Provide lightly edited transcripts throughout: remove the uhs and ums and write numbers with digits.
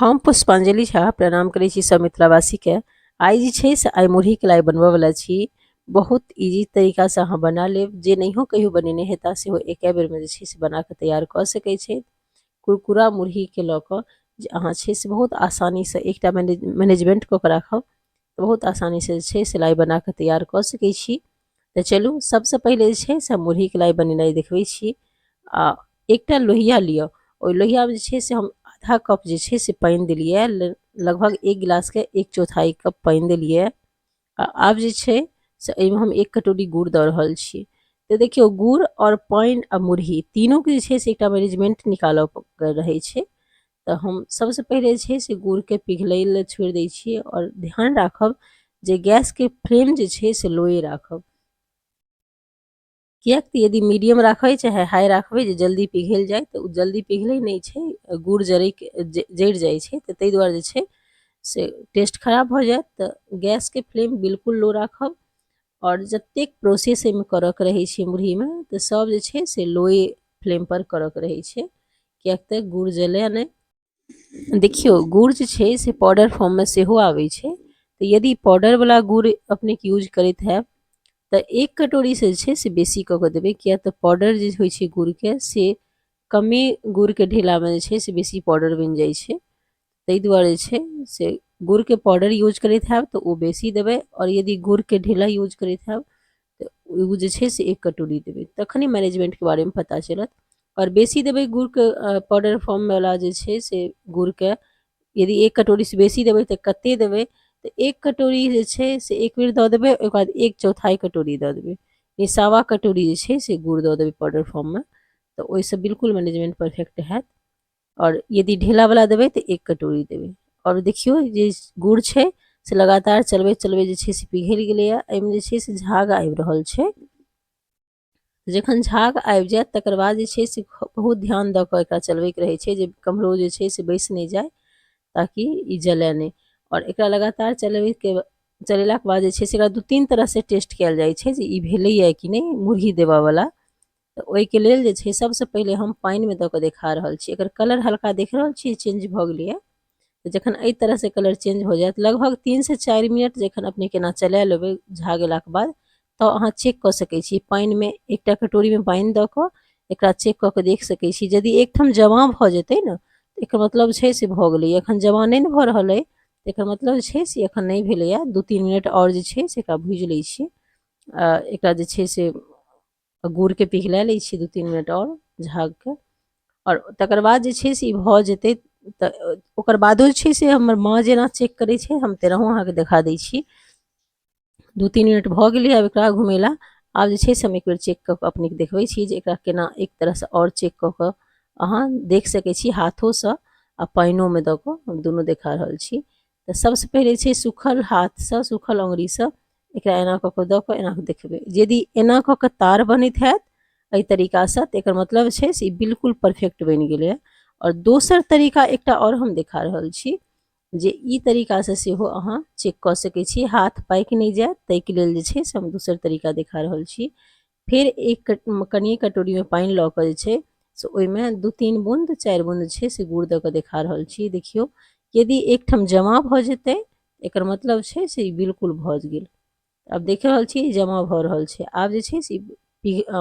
हम पुष्पांजलि झा प्रणाम करै छी सब मिथिलावासी के। आइ जे छै से आइ मुरही के लाइ बनबऽ वाला छी। बहुत इजी तरीका से अहाँ बना लेब, जे नहियो कहियो बनेने हेता सेहो एके बेर में जे छै से बना के तैयार कऽ सकै छै। कुरकुरा मुरही के लऽ कऽ जे अहाँ छै से बहुत आसानी से एकटा मैनेजमेंट कऽ के राखब, बहुत आसानी से जे छै से लाइ बना के तैयार कऽ सकै छी। तऽ चलू सबसे पहिले जे छै से मुरही के लाइ बनेनाइ देखबै छी। आ एकटा लोहिया लिअ, ओहि लोहिया में जे छै से हम आधा कप जे छै से पानि देलिए, लगभग 1 गिलास के 1/4 कप पानि देलिए। आब जे छै से एहिमे हम 1 कटोरी गुड़ दऽ रहल छी। तो देखियो गुड़ और पानि आ मुरही तीनों के जे छै से एकटा मैनेजमेंट निकालऽ रहै छै। तो हम सबसे पहले जे छै से गुड़ के पिघलै ले छोड़ि दै छियै और ध्यान राखब जे गैस के फ्लेम जे छै से लोए राखब। किएक तऽ यदि मीडियम राखबै चाहे हाई राखबै जे जल्दी पिघल जाए तऽ जल्दी पिघलै नहीं छै, गुड़ जरि जाइ छै, तऽ ताहि दुआरे जे छै से टेस्ट खराब भऽ जायत। तऽ गैस के फ्लेम बिल्कुल लो राखब और जतेक प्रोसेस एहिमे करऽ के रहै छै मुरही में तऽ सब जे छै से लोए फ्लेम पर करऽ के रहै छै, किएक तऽ गुड़ जले नहीं। देखियो गुड़ जे छै से पाउडर फॉर्म में सेहो आबै छै, तऽ यदि पाउडर वाला गुड़ अपने के यूज करैत हैब तऽ 1 कटोरी से जे छै से बेसी कऽ के देबै, किया तऽ पाउडर जे होइ छै गुड़ के से कमे गुड़ के ढेला में जे छै से बेसी पाउडर बनि जाइ छै। ताहि दुआरे जे छै से गुड़ के पाउडर यूज करैत हैब तऽ ओ बेसी देबै, और यदि गुड़ के ढेला यूज करैत हैब तऽ ओ जे छै से 1 कटोरी देबै, तखने मैनेजमेंट के बारे में पता चलत। और बेसी देबै गुड़ के पाउडर फॉर्म वाला जे छै से गुड़ के, यदि 1 कटोरी से बेसी देबै तऽ कते देबै तऽ 1 कटोरी जे छै से एक बेर दऽ देबै, ओकर बाद 1/4 कटोरी दऽ देबै, ये 1.25 कटोरी जे छै से गुड़ दऽ देबै पाउडर फॉर्म में, तऽ ओहिसँ बिल्कुल मैनेजमेंट परफेक्ट हैत। और यदि ढेला वाला देबै तऽ 1 कटोरी देबै। और देखियो जे गुड़ छै से लगातार चलबैत चलबैत जे छै से पिघलि गेलैए, एहिमे जे छै से झाग आबि रहल छै। जखन झाग आबि जायत तकर बाद जे छै से बहुत ध्यान दऽ कऽ एकरा चलबैके रहै छै जे कम्हरो जे छै से बैस नहीं जाए, ताकि ई जले नहीं। और एकरा लगातार चलेलाके बाद जे छै से एकरा 2-3 तरह से टेस्ट कयल जाइ छै जे ई भेलैए कि नहीं मुरही देबऽवला। तऽ ओहिके लेल जे छै सबसे पहिले हम पानि में दऽ कऽ देखा रहल छी, एकर कलर हल्का देख रहल छी चेंज भऽ गेलैए। तऽ जखन एहि तरह से कलर चेंज हो जायत, लगभग 3 से 4 मिनट जखन अपने केना चला लेबै झाग गेलाके बाद, तऽ अहाँ चेक कऽ सकै छी पानि में एकटा कटोरी में पानि दऽ कऽ एकरा चेक कऽ के देख सकै छी। यदि एकठाम जमा भऽ जेतै ने तऽ एकर मतलब छै से भऽ गेलै, एखन जमा नहीं ने भऽ रहल अइ तऽ एकर मतलब छै से एखन नहीं भेलैए। 2-3 मिनट और जे छै से एकरा भूजि लै छी। एकरा जे छै से गुड़ के पिघला लै छी 2-3 मिनट और झाग के, और तकर बाद जे छै से ई भऽ जेतै तऽ ओकर बादो जे छै से हमर माँ जेना चेक करै छै हम तेनाहू अहाँके देखा दै छी। 2-3 मिनट भऽ गेलै आब एकरा घुमेला। आब जे छै से हम एक बेर चेक कऽ के अपनेके देखबै छी जे एकरा केना एक तरह से और चेक कऽ के अहाँ देख सकै छी हाथों से आ पानिओ में दऽ कऽ हम दुनू देखा रहल छी। तऽ सबसे पहिले छै सूखल हाथ से, सूखल अंगुरी से एकरा एना कऽ के दऽ कऽ एना कऽ देखबै, यदि एना कऽ के तार बनैत हैत एहि तरीका से तऽ एकर मतलब छै से ई बिल्कुल परफेक्ट बनि गेलै। और दोसर तरीका एकटा और हम देखा रहल छी जे ई तरीका से सेहो अहाँ चेक कऽ सकै छी, हाथ पाकि नहीं जाए ताहिके लेल जे छै से हम दोसर तरीका देखा रहल छी। फिर कनिए कटोरी में पानि लऽ कऽ जे छै से ओहिमे 2-3 बूंद 4 बूंद छै से गुड़ दऽ कऽ देखा रहल छी। देखियौ यदि एकठाम जमा भऽ जेतै एकर मतलब छै से ई बिल्कुल भऽ गेल। अब देख रहल छी जमा भऽ रहल छै, आब जे छै से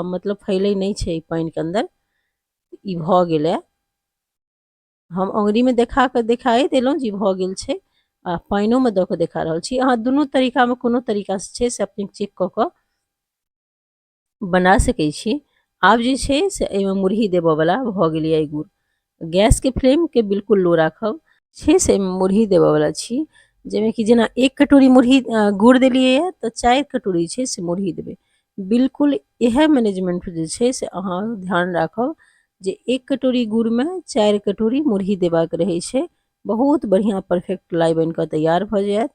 मतलब फैलै नहीं छै पानि के अंदर, ई भऽ गेलै। हम अंगुरी में देखा कऽ देखाए देलहुँ जे भऽ गेल छै, आ पानिओ में दऽ कऽ देखा रहल छी। अहाँ दुनू तरीका में कोनो तरीका से छै से अपने चेक कऽ कऽ बना सकै छी। आब जे छै से एहिमे मुरही देबऽवला भऽ गेलै गुड़। गैस के फ्लेम के बिल्कुल लो राखब छै से मुरही देबऽवला छी, जाहिमे कि जेना 1 कटोरी मुरही गुड़ देलियै तऽ 4 कटोरी छै से मुरही देबै। बिल्कुल इएह मैनेजमेंट जे छै से अहाँ ध्यान राखब जे 1 कटोरी गुड़ में 4 कटोरी मुरही देबाक रहै छै। बहुत बढ़िआँ परफेक्ट लाइ बनि कऽ तैयार भऽ जायत।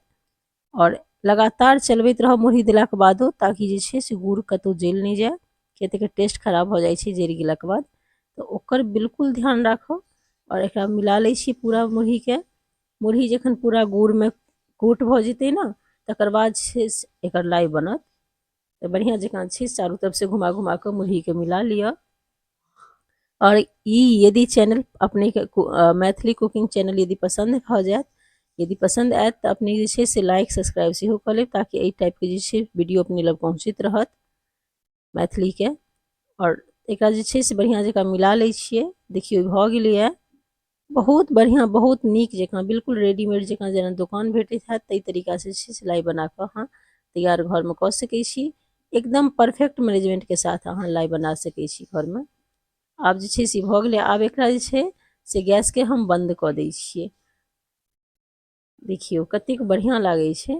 और लगातार चलबैत रहब मुरही देलाके बादो, ताकि जे छै से गुड़ कतौ जलि नहीं जाए, किया तऽ एकर टेस्ट खराब भऽ जाइ छै जरि गेलाके बाद। तऽ ओकर बिल्कुल ध्यान राखब और एकरा मिला लै छी पूरा मुरही के। मुरही जखन पूरा गुड़ में कोट भऽ जेतै ने तकर बाद छै से एकर लाइ बनत। तऽ बढ़िआँ जकाँ छै चारू तरफ से घुमा घुमा कऽ मुरही के मिला लिअ। और ई यदि चैनल अपने के मैथिली कुकिंग चैनल यदि पसंद भ जायत, यदि पसंद आयत तऽ अपने जे छै से लाइक सब्सक्राइब सेहो कऽ लेब, ताकि एहि टाइपके जे छै वीडियो अपने लग पहुँचैत रहत मैथिलीके। और एकरा जे छै से बढ़िआँ जकाँ मिला लै छियै। देखियौ भऽ गेलैए बहुत बढ़िआँ, बहुत नीक जकाँ, बिल्कुल रेडीमेड जकाँ जेना दोकान भेटैत हैत ताहि तरीकासँ जे छै सिलाइ बना कऽ अहाँ तैयार घरमे कऽ सकै छी। एकदम परफेक्ट मैनेजमेंटके साथ अहाँ लाइ बना सकै छी घरमे। आब जे छै से भऽ गेलै, आब एकरा जे छै से गैसके हम बंद कऽ दै छियै। देखियौ कतेक बढ़िआँ लागै छै,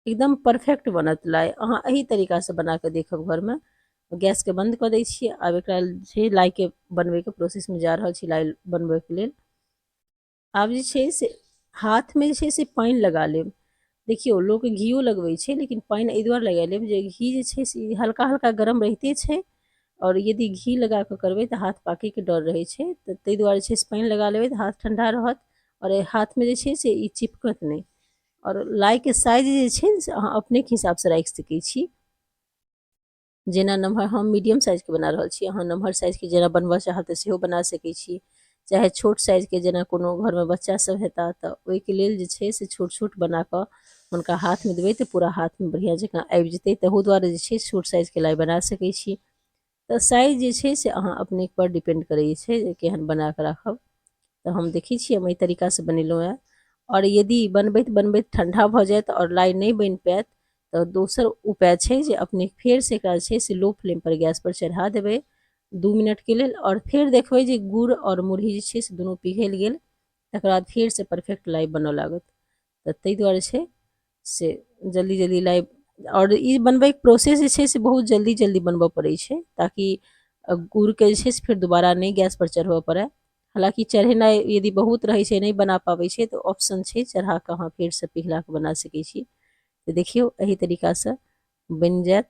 एकदम परफेक्ट बनत लाइ। अहाँ एही तरीकासँ बना कऽ देखब घरमे। गैसके बंद कऽ दै छियै। आब एकरा छै लाइके बनबैके प्रोसेसमे जा रहल छी, लाइ बनबैके लेल। आब जे छै से हाथमे जे छै से पानि लगा लेब। देखियौ लोक घीओ लगबै छै, लेकिन पानि एहि दुआरे लगा लेब जे घी जे छै से हल्का हल्का गरम रहिते छै, और यदि घी लगा कऽ करबै तऽ हाथ पाकैके डर रहै छै, तऽ ताहि दुआरे छै से पानि लगा लेबै तऽ हाथ ठंडा रहत, और हाथमे जे छै से ई चिपकत नहि। और लाइके साइज जे छै से अहाँ अपनेके हिसाबसँ राखि सकै छी। जेना नम्हर हम मीडियम साइजके बना रहल छी, अहाँ नम्हर साइजके जेना बनबऽ चाहब तऽ सेहो बना सकै छी। चाहे छोट साइजके जेना कोनो घरमे बच्चा सब हेता तऽ ओहिके लेल जे छै से छोट छोट बना कऽ हुनका हाथमे देबै तऽ पूरा हाथमे बढ़िआँ जकाँ आबि जेतै। तहू दुआरे जे छै छोट साइजके लाइ बना सकै छी। तऽ साइज जे छै से अहाँ अपनेपर डिपेंड करै छै जे केहन बना कऽ राखब। तऽ हम देखै छियै हम एहि तरीकासँ बनेलहुँ हँ। और यदि बनबैत बनबैत ठंडा भऽ जायत और लाइ नहि बनि पायत तऽ दोसर उपाय छै जे अपने फेरसँ एकरा छै से लो फ्लेमपर गैसपर चढ़ा देबै 2 मिनटके लेल, और फेर देखबै जे गुड़ और मुरही जे छै से दुनू पिघलि गेल, तकर बाद फेरसँ परफेक्ट लाइ बनऽ लागत। तऽ ताहि दुआरे छै से जल्दी जल्दी लाइ, और ई बनबैके प्रोसेस जे छै से बहुत जल्दी जल्दी बनबऽ पड़ै छै, ताकि गुड़के जे छै से फेर दोबारा नहि गैसपर चढ़बऽ पड़ै। हालाँकि चढ़ेनाइ यदि बहुत रहै छै नहि बना पाबै छै तऽ ऑप्शन छै चढ़ा कऽ अहाँ फेरसँ पिघला कऽ बना सकै छी। तऽ देखियौ एही तरीकासँ बनि जायत।